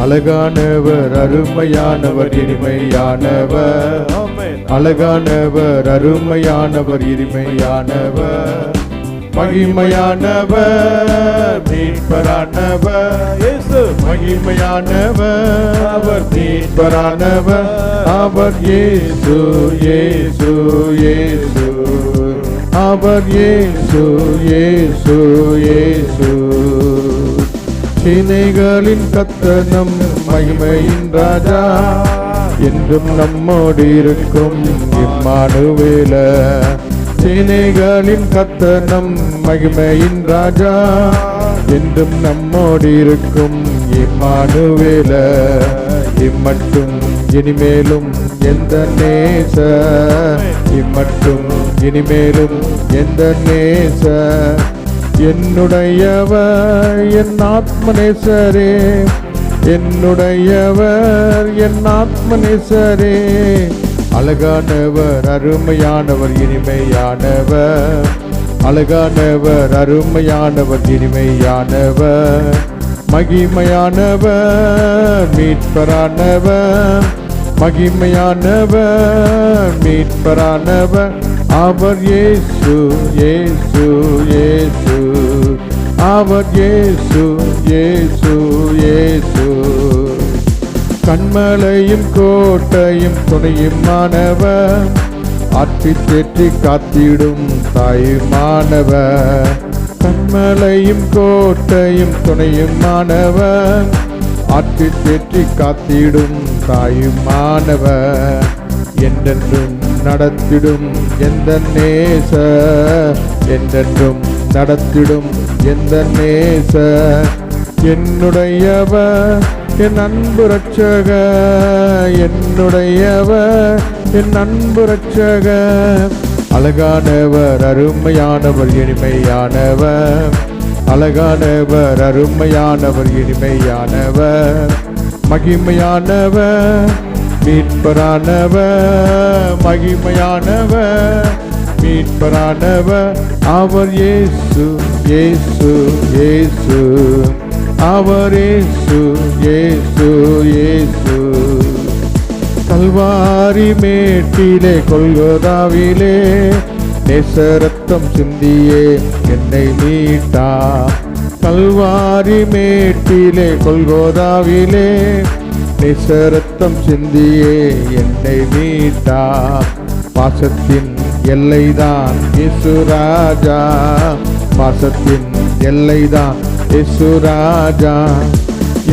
அழகானவர் அருமையானவர் இனிமையானவர். அழகானவர் அருமையானவர் இனிமையானவர் மகிமையானவர் மீட்பரானவர். மகிமையானவர் அவர் மீட்பரானவர். அவர் இயேசு இயேசு இயேசு. அவர் இயேசு இயேசு இயேசு. சேனைகளின் கர்த்தர் நம் மகிமையின் ராஜா, என்றும் நம்மோடு இருக்கும் இம்மானுவேலர். சேனைகளின் கர்த்தர் நம் மகிமையின் ராஜா, என்றும் நம்மோடு இருக்கும் இம்மானுவேலர். இம்மட்டும் இனிமேலும் எந்த நேசர், இம்மட்டும் இனிமேலும் எந்த நேசர். என்னுடையவர் என் ஆத்மநேசரே, என்னுடையவர் என் ஆத்மநேசரே. அழகானவர் அருமையானவர் இனிமையானவர். அழகானவர் அருமையானவர் இனிமையானவர் மகிமையானவர் மீட்பரானவர். மகிமையானவர் மீட்பரானவர். அவர் இயேசு இயேசு இயேசு. அவர் இயேசு இயேசு இயேசு. கண்மலையும் கோட்டையும் துணையுமானவர், ஆற்றி தேற்றி காத்திடும் தாயுமானவர். கண்மலையும் கோட்டையும் துணையுமானவர், ஆற்றி தேற்றி காத்திடும் தாயுமானவர். என்றென்றும் நடத்திடும் எந்த நேசர், என்றென்றும் நடத்திடும் எந்த நேசர். என்னுடையவர் என் அன்பு ரட்சகர், என்னுடையவர் என் அன்பு ரட்சகர். அழகானவர் அருமையானவர் இனிமையானவர். அழகானவர் அருமையானவர் இனிமையானவர் மகிமையானவர் மீட்பரானவர். மகிமையானவர் மீட்பரானவர். அவர் இயேசு இயேசு இயேசு. அவர் இயேசு இயேசு இயேசு. கல்வாரி மேட்டிலே கொல்கோதாவிலே நேசரத்தம் சிந்தியே என்னை மீட்டா. கல்வாரி மேட்டிலே கொல்கோதாவிலே நேசரத்தம் சிந்தியே என்னை மீட்டா. பாசத்தின் எல்லைதான் இயேசு ராஜா, பாசத்தின் எல்லைதான் இயேசு ராஜா.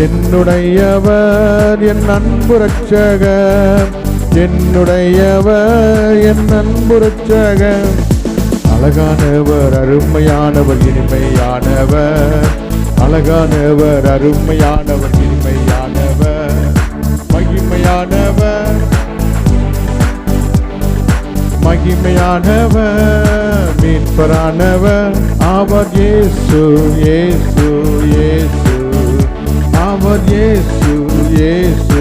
என்னுடையவர் என் அன்பு ரட்சகர், என்னுடையவர் என் அன்பு ரட்சகர். அழகானவர் அருமையானவர் இனிமையானவர். அழகானவர் அருமையானவர் இனிமையானவர் மகிமையானவர். மகிமையானவர் மீட்பரானவர். அவர் இயேசு இயேசு இயேசு. அவர் இயேசு இயேசு